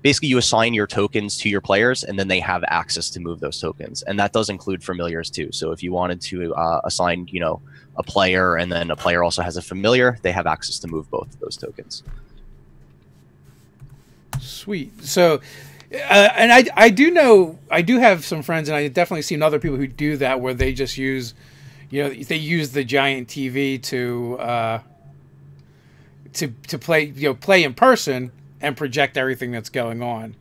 basically you assign your tokens to your players and then they have access to move those tokens. And that does include familiars too. So if you wanted to assign, you know, a player and then a player also has a familiar, they have access to move both of those tokens. Sweet. So, and I do have some friends, and I definitely seen other people who do that, where they just use, you know, they use the giant TV to play, you know, play in person and project everything that's going on.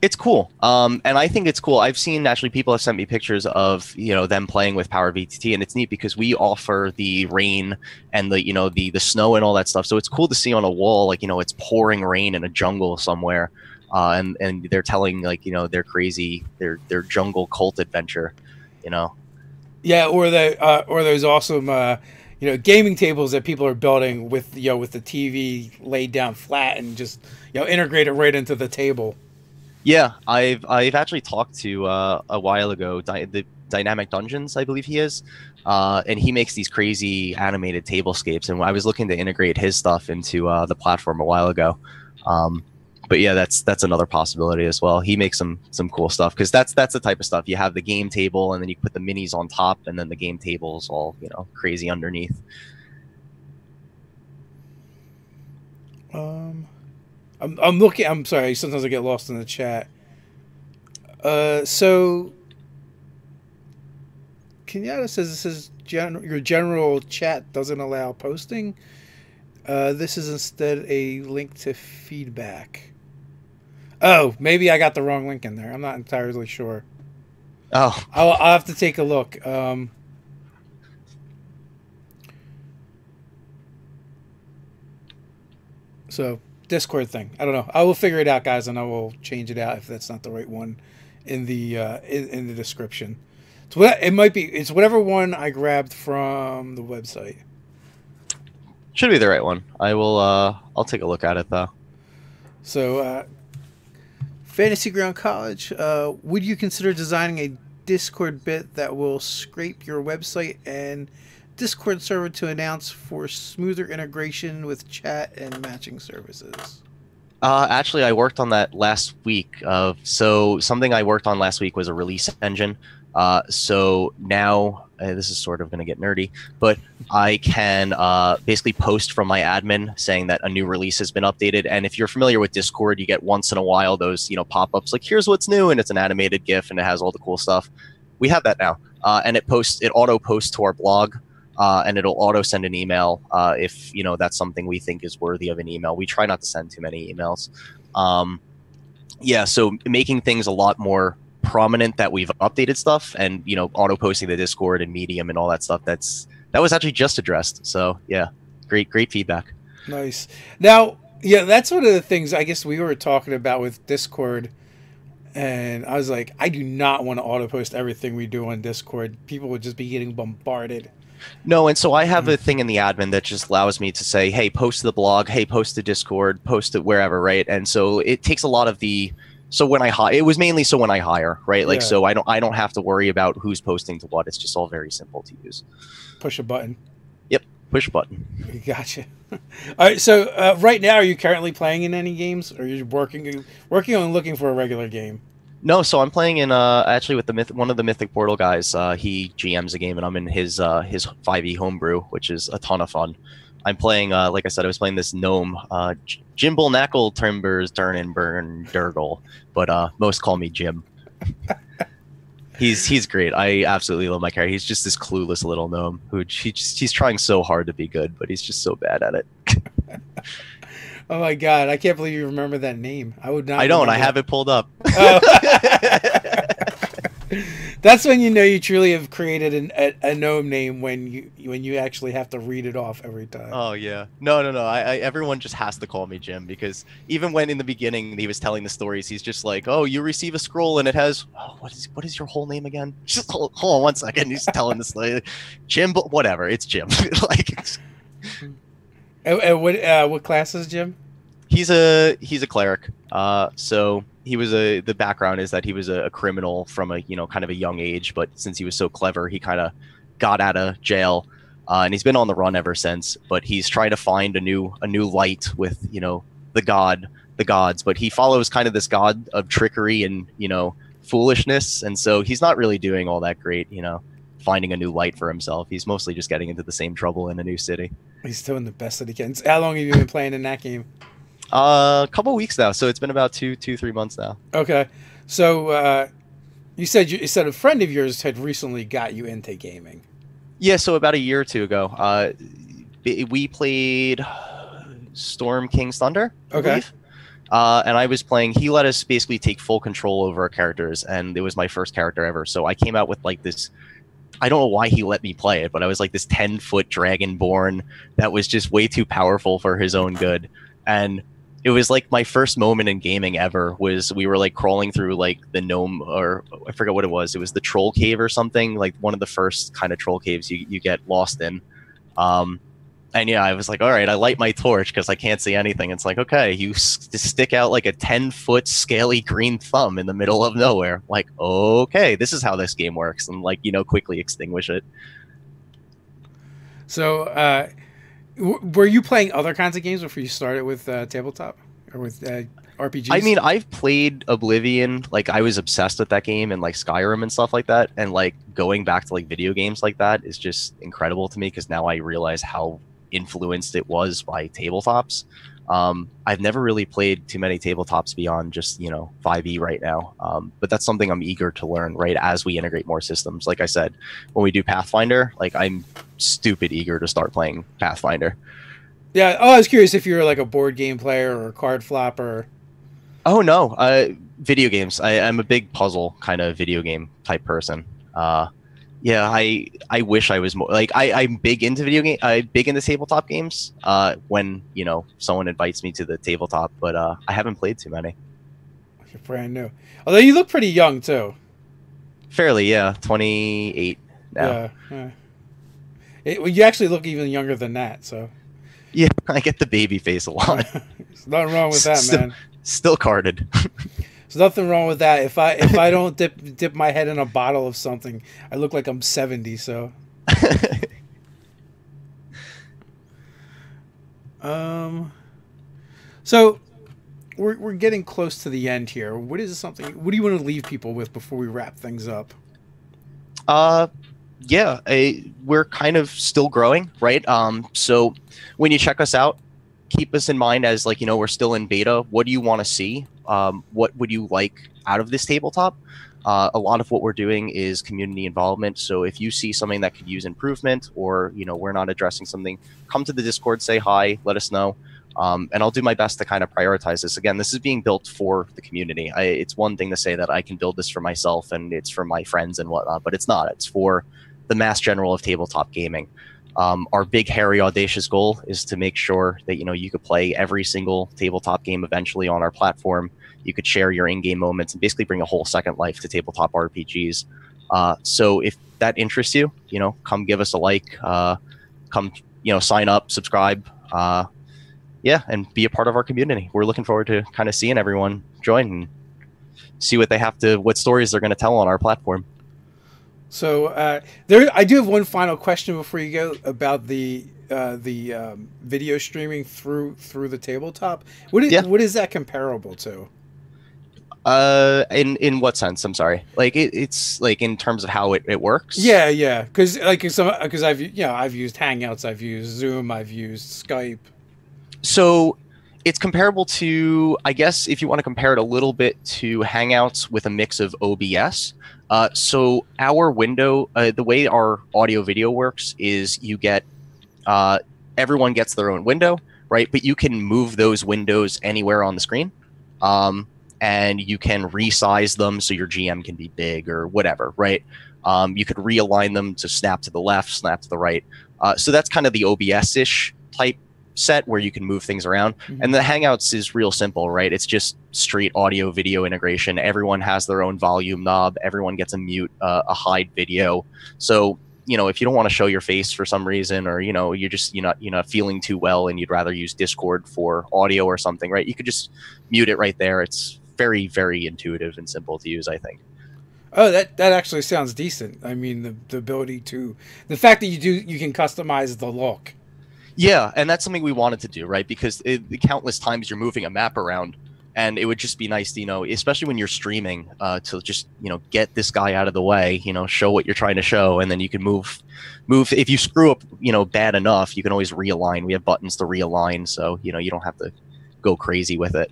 It's cool. And I think it's cool. I've seen actually people have sent me pictures of, you know, them playing with Power VTT, and it's neat because we offer the rain and the, you know, the snow and all that stuff. So it's cool to see on a wall, like, you know, it's pouring rain in a jungle somewhere. And they're telling, like, you know, their crazy, their jungle cult adventure, you know. Yeah, or those awesome, you know, gaming tables that people are building with, you know, with the TV laid down flat and just, you know, integrated right into the table. Yeah, I've actually talked to a while ago, the Dynamic Dungeons, I believe he is, and he makes these crazy animated tablescapes. And I was looking to integrate his stuff into the platform a while ago. But yeah, that's another possibility as well. He makes some cool stuff because that's the type of stuff. You have the game table, and then you put the minis on top, and then the game table's all, you know, crazy underneath. I'm looking. I'm sorry. Sometimes I get lost in the chat. So Kenyatta says your general chat doesn't allow posting. This is instead a link to feedback. Oh, maybe I got the wrong link in there. I'm not entirely sure. Oh, I'll have to take a look. So Discord thing. I don't know. I will figure it out, guys, and I will change it out if that's not the right one in the in the description. So it might be. It's whatever one I grabbed from the website. should be the right one. I will. I'll take a look at it though. So, Fantasy Ground College, would you consider designing a Discord bit that will scrape your website and Discord server to announce for smoother integration with chat and matching services? Actually, I worked on that last week. So something I worked on last week was a release engine. So now this is sort of going to get nerdy, but I can basically post from my admin saying that a new release has been updated. And if you're familiar with Discord, you get once in a while those, you know, pop-ups like, here's what's new, and it's an animated GIF and it has all the cool stuff. We have that now, and it auto posts to our blog. And it'll auto send an email if, you know, that's something we think is worthy of an email. We try not to send too many emails. Yeah, so making things a lot more prominent that we've updated stuff, and, you know, auto posting the Discord and Medium and all that stuff. That's that was actually just addressed. So yeah, great feedback. Nice. Now, yeah, that's one of the things I guess we were talking about with Discord. And I was like, I do not want to auto post everything we do on Discord. People would just be getting bombarded. No, and so I have a thing in the admin that just allows me to say, hey, post to the blog, hey, post to Discord, post it wherever, right? And so it takes a lot of the, so when I hire, it was mainly so when I hire, right? Like, Yeah. so I don't have to worry about who's posting to what. It's just all very simple to use. Push a button. Yep, push a button. Gotcha. All right. So right now, are you currently playing in any games, or are you working on looking for a regular game? No, so I'm playing in actually with one of the Mythic Portal guys. He GMs a game, and I'm in his 5e homebrew, which is a ton of fun. I'm playing, like I said, I was playing this gnome, Jimble Knackle Timbers Turn Burn Durgle, but most call me Jim. He's great. I absolutely love my character. He's just this clueless little gnome who he's trying so hard to be good, but he's just so bad at it. Oh my god, I can't believe you remember that name. I would not. I don't. I have it pulled up. Oh. That's when you know you truly have created a gnome name, when you actually have to read it off every time. Oh yeah, no. Everyone just has to call me Jim, because even when in the beginning he was telling the stories, he's just like, "Oh, you receive a scroll and it has what is your whole name again?" Just hold on one second. He's telling this like, Jim, but whatever, it's Jim. Like, and what class is Jim? he's a cleric. So he was the background is that he was a criminal from a kind of a young age, but since he was so clever, he kind of got out of jail, and he's been on the run ever since. But he's trying to find a new light with the gods, but he follows kind of this god of trickery and foolishness, and so he's not really doing all that great, finding a new light for himself. He's mostly just getting into the same trouble in a new city. He's doing the best that he can. How long have you been playing in that game? A couple weeks now, so it's been about 3 months now. Okay, so you said a friend of yours had recently got you into gaming. Yeah, so about a year or two ago, we played Storm King's Thunder. I believe. And I was playing. He let us basically take full control over our characters, and it was my first character ever. So I came out with like this. I don't know why he let me play it, but I was like this 10-foot dragonborn that was just way too powerful for his own good, and it was like my first moment in gaming ever. Was we were like crawling through like the gnome, or I forget what it was. It was the troll cave or something, like one of the first kind of troll caves you get lost in. And yeah, I was like, all right, I light my torch because I can't see anything. It's like, okay, you stick out like a 10-foot scaly green thumb in the middle of nowhere. Like, okay, this is how this game works, and like quickly extinguish it. So, were you playing other kinds of games before you started with tabletop or with RPGs? I mean, I've played Oblivion. Like, I was obsessed with that game, and like Skyrim and stuff like that. And like going back to like video games like that is just incredible to me, because now I realize how influenced it was by tabletops. I've never really played too many tabletops beyond just 5e right now, but that's something I'm eager to learn right as we integrate more systems. Like I said, when we do Pathfinder, like I'm stupid eager to start playing Pathfinder. Yeah. Oh, I was curious if you were like a board game player or a card flopper. Oh no, video games. I'm a big puzzle kind of video game type person. Yeah, I wish I was more like I'm big into video game. I'm big into tabletop games. When someone invites me to the tabletop, but I haven't played too many. You're brand new, although you look pretty young too. Fairly, yeah, 28 now. Yeah. Well, you actually look even younger than that. So yeah, I get the baby face a lot. There's nothing wrong with that, man. Still carded. There's nothing wrong with that. If I don't dip my head in a bottle of something, I look like I'm 70. So, so we're getting close to the end here. What do you want to leave people with before we wrap things up? Yeah, we're kind of still growing, right? So when you check us out, keep us in mind as like, we're still in beta. What do you want to see? What would you like out of this tabletop? A lot of what we're doing is community involvement. So if you see something that could use improvement, or, we're not addressing something, come to the Discord, say hi, let us know. And I'll do my best to kind of prioritize this. Again, this is being built for the community. It's one thing to say that I can build this for myself and it's for my friends and whatnot, but it's not. It's for the mass general of tabletop gaming. Our big, hairy, audacious goal is to make sure that you could play every single tabletop game eventually on our platform. You could share your in-game moments and basically bring a whole second life to tabletop RPGs. So if that interests you, come give us a like, come sign up, subscribe, and be a part of our community. We're looking forward to kind of seeing everyone join and see what stories they're going to tell on our platform. So I do have one final question before you go about the video streaming through the tabletop. What is that comparable to? In what sense? I'm sorry. Like it's like in terms of how it works. Yeah. Because I've used Hangouts, I've used Zoom, I've used Skype. So it's comparable to, I guess, if you want to compare it a little bit to Hangouts with a mix of OBS. So our window, the way our audio video works is you get, everyone gets their own window, right? But you can move those windows anywhere on the screen. And you can resize them so your GM can be big or whatever, right? You could realign them to snap to the left, snap to the right. So that's kind of the OBS-ish type set where you can move things around. Mm-hmm. And the Hangouts is real simple, right? It's just straight audio video integration. Everyone has their own volume knob. Everyone gets a mute, a hide video. So, if you don't want to show your face for some reason, or, you're just, you're not feeling too well and you'd rather use Discord for audio or something, right? You could just mute it right there. It's very, very intuitive and simple to use, I think. Oh, that actually sounds decent. I mean, the ability to, the fact that you can customize the look. Yeah, and that's something we wanted to do, right? Because the countless times you're moving a map around, and it would just be nice to, especially when you're streaming, to just, get this guy out of the way, show what you're trying to show, and then you can move. If you screw up, bad enough, you can always realign. We have buttons to realign, so, you don't have to go crazy with it.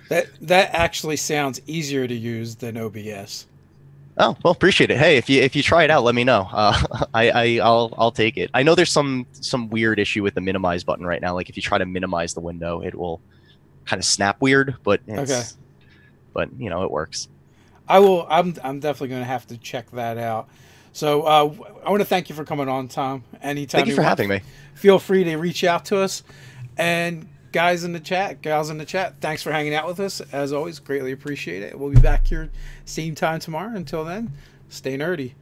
That actually sounds easier to use than OBS. Oh, well, appreciate it. Hey, if you try it out, let me know. I'll take it. I know there's some weird issue with the minimize button right now. Like if you try to minimize the window, it will kind of snap weird, but it works. I'm definitely going to have to check that out. So I want to thank you for coming on, Tom. Anytime. Thank you for having me. Feel free to reach out to us. And gals in the chat, thanks for hanging out with us. As always, greatly appreciate it. We'll be back here same time tomorrow. Until then, stay nerdy.